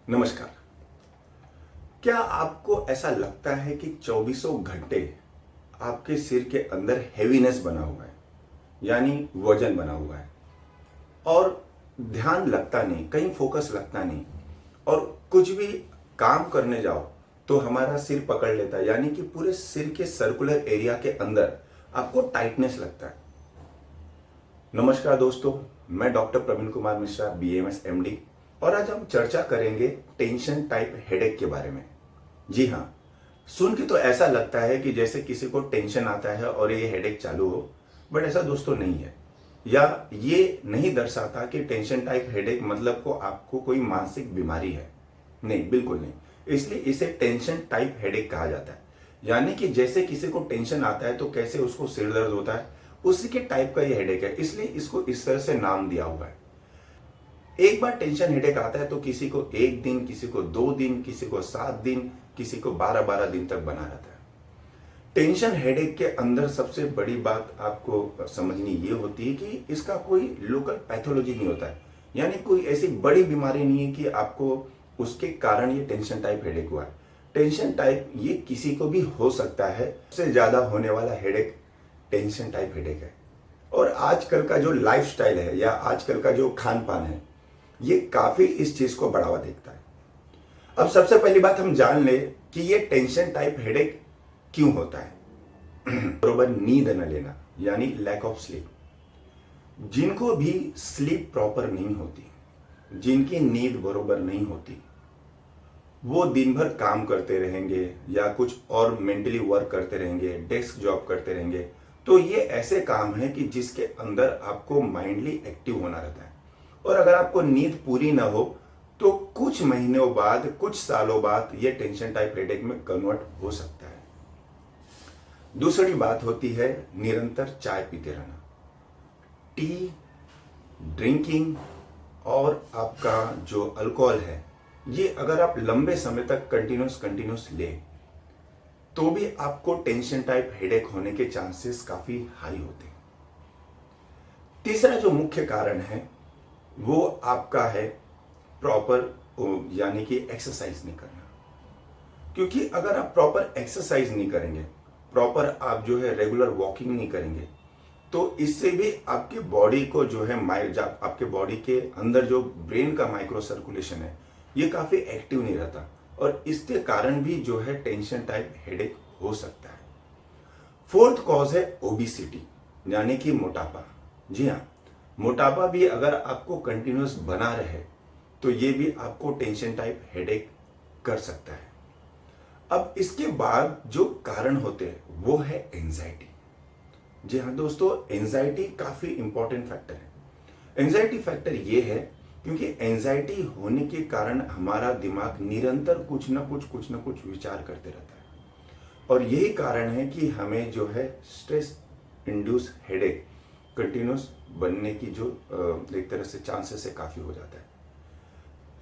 नमस्कार। क्या आपको ऐसा लगता है कि चौबीसों घंटे आपके सिर के अंदर हैवीनेस बना हुआ है, यानी वजन बना हुआ है और ध्यान लगता नहीं, कहीं फोकस लगता नहीं और कुछ भी काम करने जाओ तो हमारा सिर पकड़ लेता है, यानी कि पूरे सिर के सर्कुलर एरिया के अंदर आपको टाइटनेस लगता है। नमस्कार दोस्तों, मैं doctor Praveen Kumar Mishra, BMS MD, और आज हम चर्चा करेंगे टेंशन टाइप हेडेक के बारे में। जी हाँ, सुन के तो ऐसा लगता है कि जैसे किसी को टेंशन आता है और ये हेडेक चालू हो, बट ऐसा दोस्तों नहीं है। या ये नहीं दर्शाता कि टेंशन टाइप हेडेक मतलब को आपको कोई मानसिक बीमारी है। नहीं, बिल्कुल नहीं। इसलिए इसे टेंशन टाइप हेडेक कहा जाता है। यानी कि जैसे किसी को टेंशन आता है तो कैसे उसको सिर दर्द होता है, उसी के टाइप का ये हेडेक है, इसलिए इसको इस तरह से नाम दिया हुआ है। एक बार टेंशन हेडेक आता है तो किसी को एक दिन, किसी को 2 दिन, किसी को 7 दिन, किसी को 12-12 दिन तक बना रहता है। टेंशन हेडेक के अंदर सबसे बड़ी बात आपको समझनी ये होती है कि इसका कोई लोकल पैथोलॉजी नहीं होता है, यानी कोई ऐसी बड़ी बीमारी नहीं है कि आपको उसके कारण ये टेंशन टाइप हेडेक हुआ है। टेंशन टाइप ये किसी को भी हो सकता है। सबसे ज्यादा होने वाला हेडेक टेंशन टाइप हेडेक है। और आजकल का जो लाइफस्टाइल है या आजकल का जो खान पान है, ये काफी इस चीज को बढ़ावा देता है। अब सबसे पहली बात हम जान ले कि ये टेंशन टाइप हेडेक क्यों होता है। बरोबर नींद न लेना, यानी लैक ऑफ स्लीप। जिनको भी स्लीप प्रॉपर नहीं होती, जिनकी नींद बरोबर नहीं होती, वो दिन भर काम करते रहेंगे या कुछ और मेंटली वर्क करते रहेंगे, डेस्क जॉब करते रहेंगे। तो ये ऐसे काम है कि जिसके अंदर आपको माइंडली एक्टिव होना रहता है। और अगर आपको नींद पूरी ना हो तो कुछ महीनों बाद, कुछ सालों बाद ये टेंशन टाइप हेडेक में कन्वर्ट हो सकता है। दूसरी बात होती है निरंतर चाय पीते रहना। टी, ड्रिंकिंग और आपका जो अल्कोहल है, ये अगर आप लंबे समय तक कंटिन्यूस ले तो भी आपको टेंशन टाइप हेडेक होने के चांसेस काफी हाई होते हैं। तीसरा जो मुख्य कारण है वो आपका है प्रॉपर, यानी कि एक्सरसाइज नहीं करना। क्योंकि अगर आप प्रॉपर एक्सरसाइज नहीं करेंगे, प्रॉपर आप जो है रेगुलर वॉकिंग नहीं करेंगे, तो इससे भी आपके बॉडी को जो है आपके बॉडी के अंदर जो ब्रेन का माइक्रो सर्कुलेशन है, ये काफी एक्टिव नहीं रहता और इसके कारण भी जो है टेंशन टाइप हेडेक हो सकता है। फोर्थ कॉज है ओबिसिटी, यानी कि मोटापा। जी हाँ, मोटापा भी अगर आपको कंटिन्यूस बना रहे तो ये भी आपको टेंशन टाइप हेडेक कर सकता है। अब इसके बाद जो कारण होते हैं वो है एंजाइटी। जी हाँ दोस्तों, एंजाइटी काफी इंपॉर्टेंट फैक्टर है। एंजाइटी फैक्टर ये है क्योंकि एंजाइटी होने के कारण हमारा दिमाग निरंतर कुछ ना कुछ विचार करते रहता है और यही कारण है कि हमें जो है स्ट्रेस इंड्यूस हेडेक कंटिन्यूस बनने की जो एक तरह से चांसेस है काफी हो जाता है।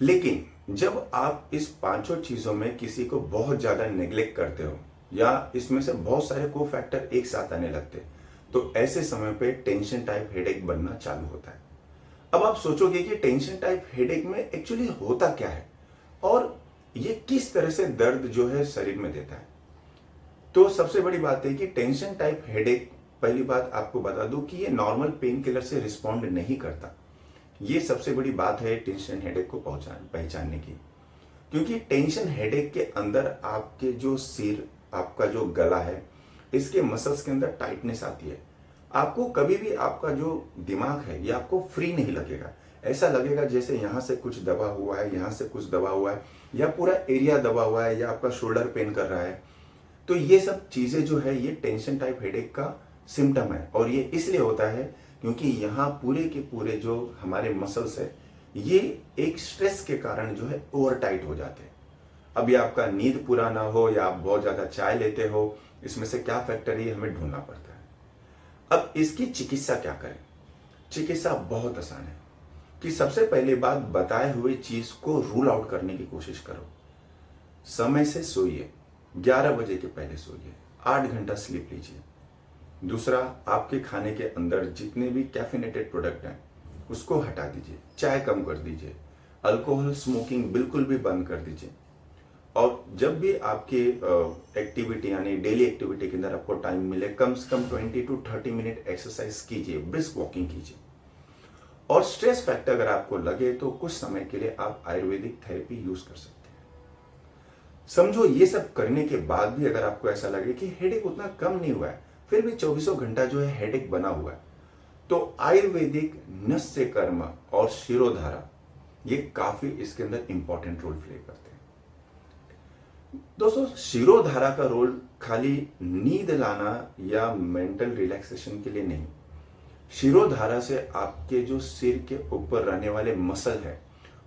लेकिन जब आप इस पांचों चीजों में किसी को बहुत ज्यादा नेग्लेक्ट करते हो या इसमें से बहुत सारे को फैक्टर एक साथ आने लगते, तो ऐसे समय पे टेंशन टाइप हेडेक बनना चालू होता है। अब आप सोचोगे कि टेंशन टाइप हेडेक में एक्चुअली होता क्या है और ये किस तरह से दर्द जो है शरीर में देता है। तो सबसे बड़ी बात है कि टेंशन टाइप हेडेक, पहली बात आपको बता दूं कि ये नॉर्मल पेन किलर से रिस्पॉन्ड नहीं करता। ये सबसे बड़ी बात है टेंशन हेडेक को पहचानने की। क्योंकि टेंशन हेडेक के अंदर आपके जो सिर, आपका जो गला है, इसके मसल्स के अंदर टाइटनेस आती है। आपको कभी भी आपका जो दिमाग है ये आपको फ्री नहीं लगेगा। ऐसा लगेगा जैसे यहाँ से कुछ दबा हुआ है, यहाँ से कुछ दबा हुआ है, या पूरा एरिया दबा हुआ है, या आपका शोल्डर पेन कर रहा है। तो ये सब चीजें जो है ये टेंशन टाइप हेडेक का सिम्टम है और ये इसलिए होता है क्योंकि यहाँ पूरे के पूरे जो हमारे मसल्स है ये एक स्ट्रेस के कारण जो है ओवर टाइट हो जाते हैं। अभी आपका नींद पूरा ना हो या आप बहुत ज्यादा चाय लेते हो, इसमें से क्या फैक्टर है हमें ढूंढना पड़ता है। अब इसकी चिकित्सा क्या करें? चिकित्सा बहुत आसान है कि सबसे पहली बात, बताए हुए चीज को रूल आउट करने की कोशिश करो। समय से सोइए, 11 बजे के पहले सोइए, 8 घंटा स्लीप लीजिए। दूसरा, आपके खाने के अंदर जितने भी कैफिनेटेड प्रोडक्ट हैं उसको हटा दीजिए, चाय कम कर दीजिए। अल्कोहल स्मोकिंग बिल्कुल भी बंद कर दीजिए। और जब भी आपके एक्टिविटी यानी डेली एक्टिविटी के अंदर आपको टाइम मिले, कम से कम 20 to 30 मिनट एक्सरसाइज कीजिए, ब्रिस्क वॉकिंग कीजिए। और स्ट्रेस फैक्टर अगर आपको लगे तो कुछ समय के लिए आप आयुर्वेदिक थेरेपी यूज कर सकते हैं। समझो ये सब करने के बाद भी अगर आपको ऐसा लगे कि हेडेक उतना कम नहीं हुआ है, फिर भी 24 घंटा जो है हेडेक बना हुआ है, तो आयुर्वेदिक नस्य कर्म और शिरोधारा ये काफी इसके अंदर इंपॉर्टेंट रोल प्ले करते हैं। दोस्तों, शिरोधारा का रोल खाली नींद लाना या मेंटल रिलैक्सेशन के लिए नहीं। शिरोधारा से आपके जो सिर के ऊपर रहने वाले मसल है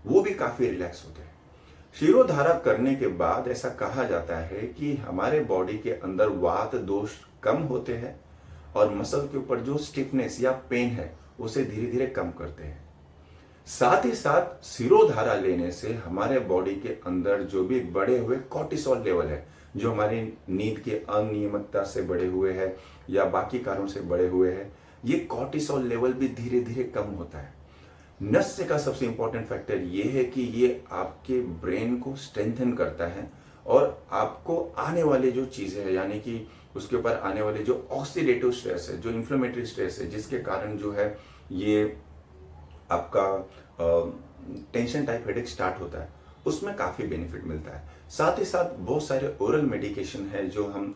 वो भी काफी रिलैक्स होते हैं। शिरोधारा करने के बाद ऐसा कहा जाता है कि हमारे बॉडी के अंदर वात दोष कम होते हैं और मसल के ऊपर जो स्टिफनेस या पेन है उसे धीरे धीरे कम करते हैं। साथ ही साथ शिरोधारा लेने से हमारे बॉडी के अंदर जो भी बढ़े हुए कॉर्टिसोल लेवल है, जो हमारी नींद के अनियमितता से बढ़े हुए हैं या बाकी कारणों से बढ़े हुए हैं, ये कॉर्टिसोल लेवल भी धीरे धीरे कम होता है। नस्य का सबसे इंपॉर्टेंट फैक्टर ये है कि ये आपके ब्रेन को स्ट्रेंथन करता है और आपको आने वाले जो चीजें हैं, यानी कि उसके ऊपर आने वाले जो ऑक्सीडेटिव स्ट्रेस है, जो इन्फ्लेमेटरी स्ट्रेस है, जिसके कारण जो है ये आपका टेंशन टाइप हेडेक स्टार्ट होता है, उसमें काफी बेनिफिट मिलता है। साथ ही साथ बहुत सारे ओरल मेडिकेशन है जो हम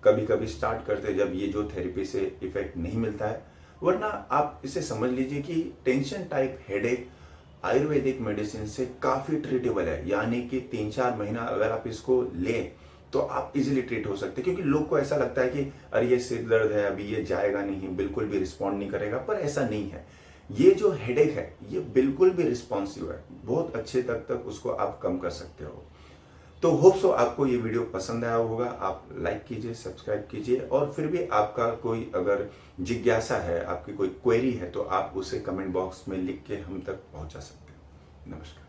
कभी कभी स्टार्ट करते हैं जब ये जो थेरेपी से इफेक्ट नहीं मिलता है, वरना आप इसे समझ लीजिए कि tension type headache Ayurvedic medicine से काफी ट्रीटेबल है। यानी कि 3-4 महीना अगर आप इसको लें तो आप इजीली ट्रीट हो सकते हैं। क्योंकि लोग को ऐसा लगता है कि अरे ये सिर दर्द है, अभी ये जाएगा नहीं, बिल्कुल भी रिस्पॉन्ड नहीं करेगा, पर ऐसा नहीं है। ये जो हेडेक है ये बिल्कुल भी रिस्पॉन्सिव है, बहुत अच्छे तक उसको आप कम कर सकते हो। तो होप सो आपको ये वीडियो पसंद आया होगा। आप लाइक कीजिए, सब्सक्राइब कीजिए, और फिर भी आपका कोई अगर जिज्ञासा है, आपकी कोई क्वेरी है, तो आप उसे कमेंट बॉक्स में लिख के हम तक पहुंचा सकते हैं। नमस्कार।